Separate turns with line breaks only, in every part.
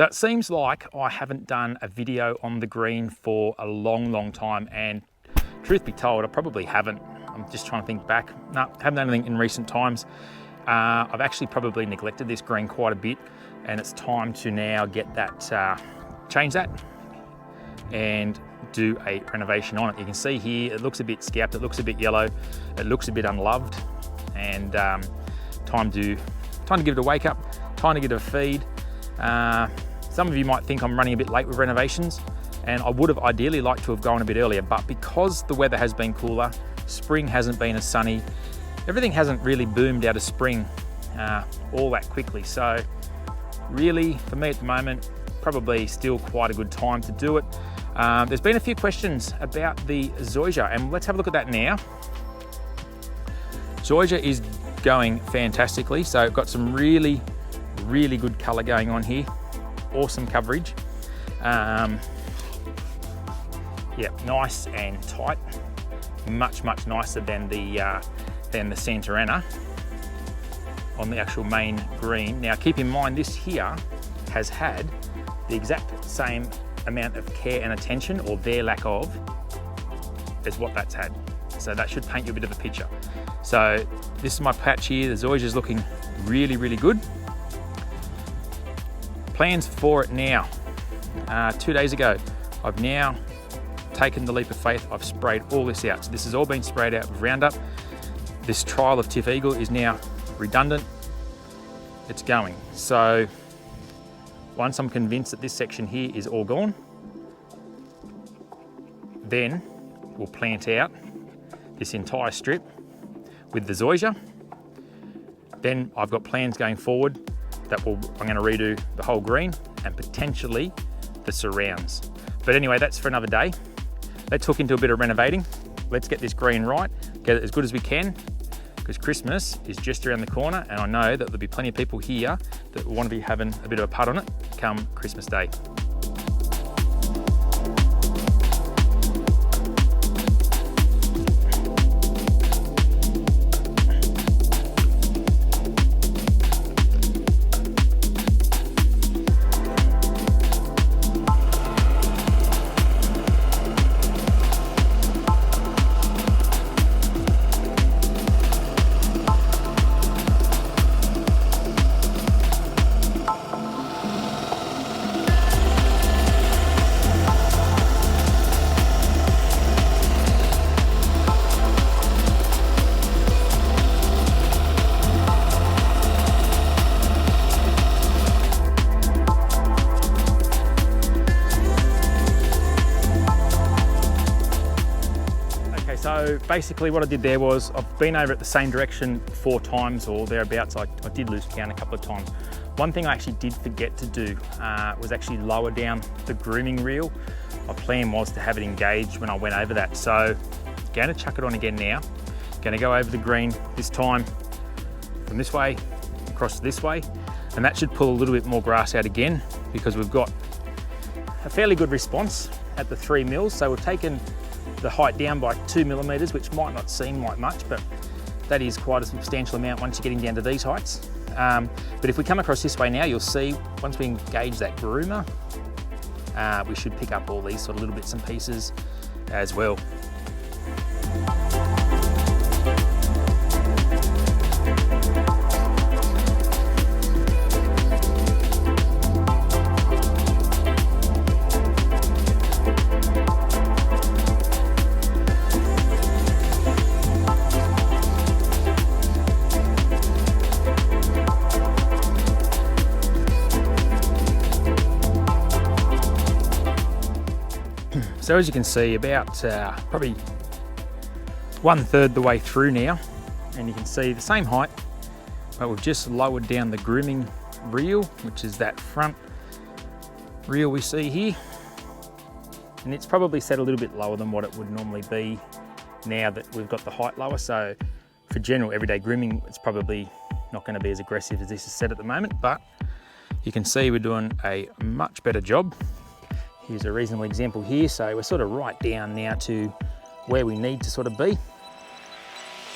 So it seems like I haven't done a video on the green for a long time, and truth be told, I probably haven't. I'm just trying to think back. No, haven't done anything in recent times. I've actually probably neglected this green quite a bit, and it's time to now get that, change that and do a renovation on it. You can see here, it looks a bit scabbed, it looks a bit yellow, it looks a bit unloved, and time to give it a wake up, time to give it a feed. Some of you might think I'm running a bit late with renovations, and I would have ideally liked to have gone a bit earlier, but because the weather has been cooler, spring hasn't been as sunny, everything hasn't really boomed out of spring all that quickly. So really, for me at the moment, probably still quite a good time to do it. There's been a few questions about the zoysia, and let's have a look at that now. Zoysia is going fantastically, so I've got some really good colour going on here. Awesome coverage. Yeah, nice and tight. Much nicer than the Santa Ana on the actual main green. Now keep in mind, this here has had the exact same amount of care and attention, or their lack of, as what that's had. So that should paint you a bit of a picture. So this is my patch here. The zoysia is looking really good. Plans for it now. 2 days ago, I've now taken the leap of faith. I've sprayed all this out. So this has all been sprayed out with Roundup. This trial of Tiff Eagle is now redundant. It's going. So once I'm convinced that this section here is all gone, then we'll plant out this entire strip with the zoysia. Then I've got plans going forward that I'm going to redo the whole green and potentially the surrounds. But anyway, that's for another day. Let's hook into a bit of renovating. Let's get this green right, get it as good as we can, because Christmas is just around the corner, and I know that there'll be plenty of people here that want to be having a bit of a putt on it come Christmas Day. So basically what I did there was, I've been over at the same direction 4 times or thereabouts. I did lose count a couple of times. One thing I actually did forget to do was actually lower down the grooming reel. My plan was to have it engaged when I went over that. So going to chuck it on again now. Going to go over the green this time from this way across this way, and that should pull a little bit more grass out again, because we've got a fairly good response at the 3 mils. So we've taken the height down by 2 millimeters, which might not seem like much, but that is quite a substantial amount once you're getting down to these heights. But if we come across this way now, you'll see once we engage that groomer, we should pick up all these sort of little bits and pieces as well. So as you can see, about probably 1/3 the way through now, and you can see the same height, but we've just lowered down the grooming reel, which is that front reel we see here, and it's probably set a little bit lower than what it would normally be now that we've got the height lower. So for general everyday grooming, it's probably not going to be as aggressive as this is set at the moment, but you can see we're doing a much better job. Here's a reasonable example here. So we're sort of right down now to where we need to sort of be.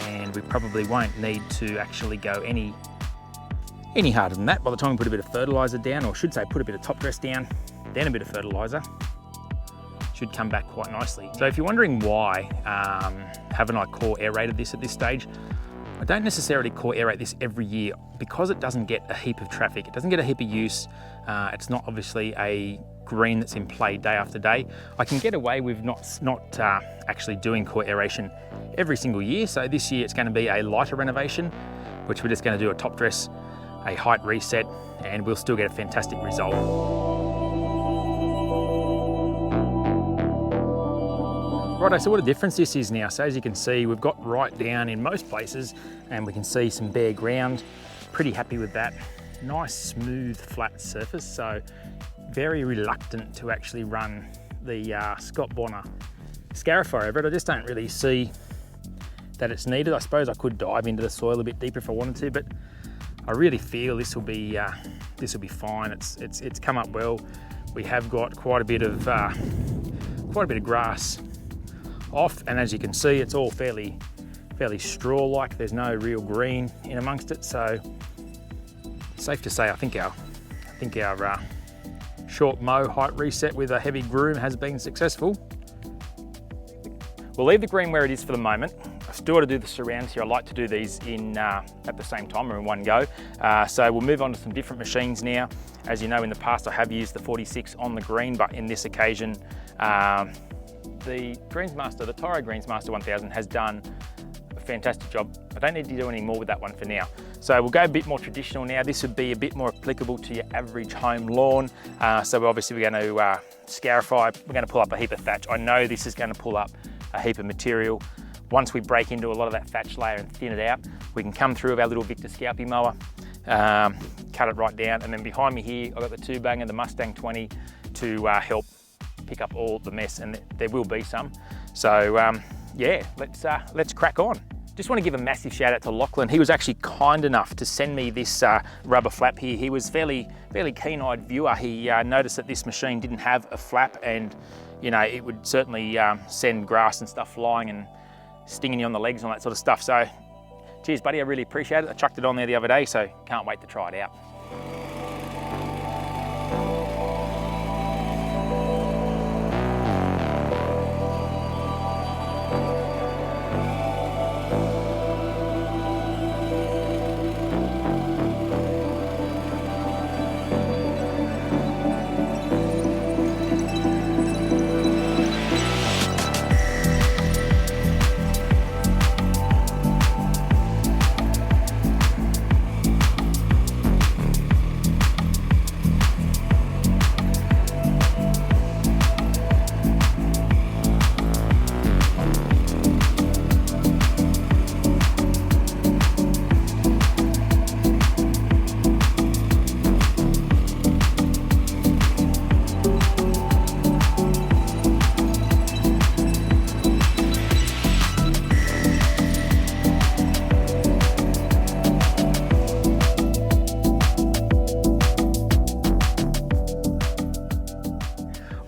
And we probably won't need to actually go any any harder than that. By the time we put a bit of fertiliser down, or I should say put a bit of top dress down, then a bit of fertiliser, should come back quite nicely. So if you're wondering why haven't I core aerated this at this stage, I don't necessarily core aerate this every year because it doesn't get a heap of traffic, it doesn't get a heap of use. It's not obviously a green that's in play day after day. I can get away with not actually doing core aeration every single year. So this year it's going to be a lighter renovation, which we're just going to do a top dress, a height reset, and we'll still get a fantastic result. Righto, so what a difference this is now. So as you can see, we've got right down in most places and we can see some bare ground. Pretty happy with that. Nice, smooth, flat surface. So very reluctant to actually run the Scott Bonner scarifier over it. I just don't really see that it's needed. I suppose I could dive into the soil a bit deeper if I wanted to, but I really feel this will be fine. It's come up well. We have got quite a bit of grass off, and as you can see, it's all fairly straw-like. There's no real green in amongst it, so safe to say I think our short mow height reset with a heavy groom has been successful. We'll leave the green where it is for the moment. I still got to do the surrounds here. I like to do these in at the same time or in one go. So we'll move on to some different machines now. As you know, in the past I have used the 46 on the green, but in this occasion the Greensmaster, the Tyro Greensmaster 1000 has done a fantastic job. I don't need to do any more with that one for now. So we'll go a bit more traditional now. This would be a bit more applicable to your average home lawn. So obviously we're going to scarify, we're going to pull up a heap of thatch. I know this is going to pull up a heap of material. Once we break into a lot of that thatch layer and thin it out, we can come through with our little Victor Scalpy mower, cut it right down, and then behind me here, I've got the 2-banger, the Mustang 20, to help pick up all the mess, and there will be some. So yeah, let's crack on. Just want to give a massive shout out to Lachlan. He was actually kind enough to send me this rubber flap here. He was fairly keen-eyed viewer. He noticed that this machine didn't have a flap, and you know, it would certainly send grass and stuff flying and stinging you on the legs and all that sort of stuff. So cheers buddy, I really appreciate it. I chucked it on there the other day, so can't wait to try it out.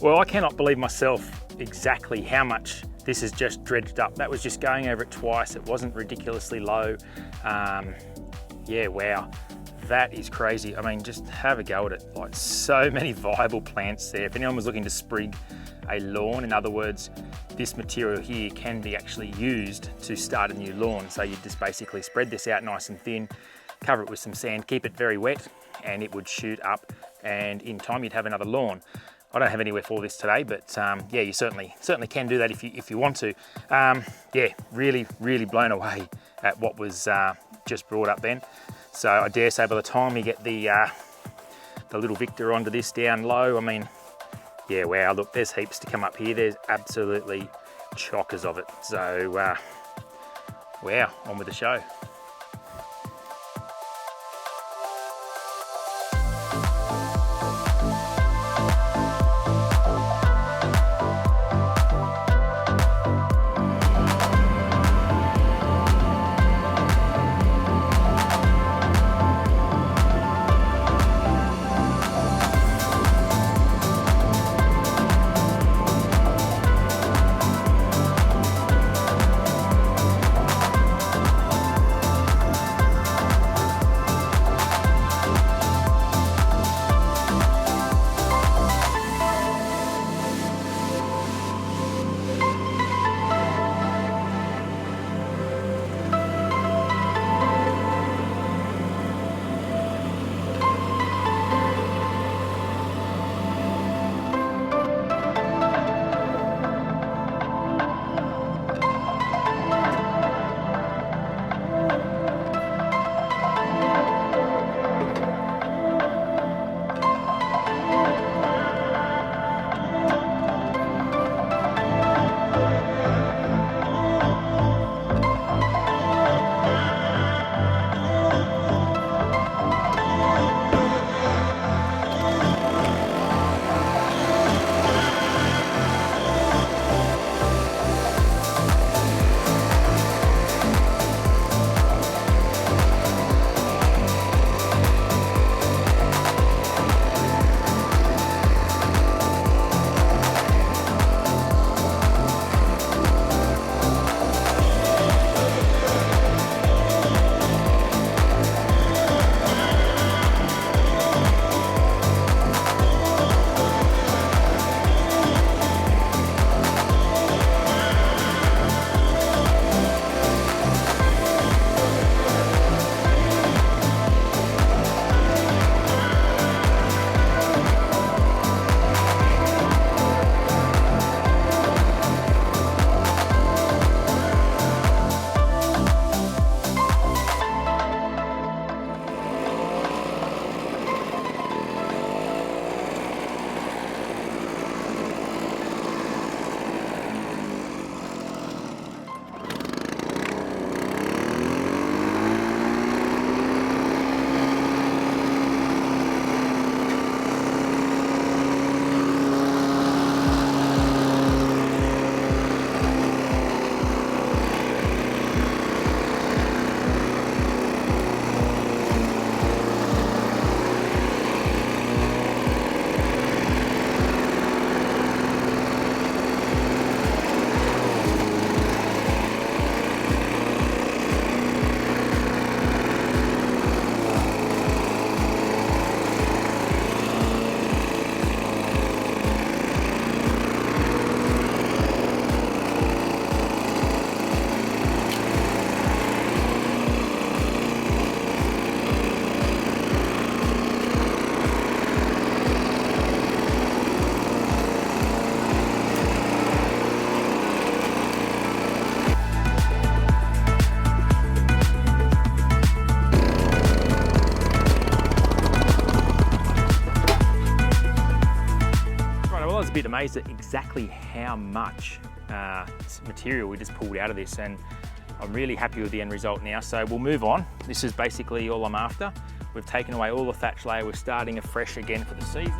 Well, I cannot believe myself exactly how much this is just dredged up. That was just going over it twice. It wasn't ridiculously low. Yeah, wow, that is crazy. I mean, just have a go at it. Like, so many viable plants there. If anyone was looking to sprig a lawn, in other words, this material here can be actually used to start a new lawn. So you just basically spread this out nice and thin, cover it with some sand, keep it very wet, and it would shoot up, and in time you'd have another lawn. I don't have anywhere for this today, but yeah, you certainly can do that if you want to. Yeah, really blown away at what was just brought up then. So I dare say by the time you get the little Victor onto this down low, I mean, yeah, wow, look, there's heaps to come up here. There's absolutely chockers of it. So wow, on with the show. amazed at exactly how much material we just pulled out of this, and I'm really happy with the end result now. So we'll move on. This is basically all I'm after. We've taken away all the thatch layer. We're starting afresh again for the season.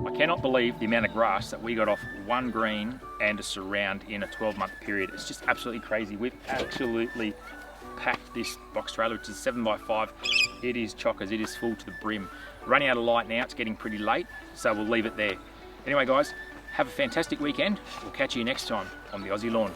I cannot believe the amount of grass that we got off one green and a surround in a 12-month period. It's just absolutely crazy. We've absolutely packed this box trailer, which is 7x5. It is chockers, it is full to the brim. Running out of light now, it's getting pretty late, so we'll leave it there. Anyway guys, have a fantastic weekend. We'll catch you next time on the Aussie Lawn.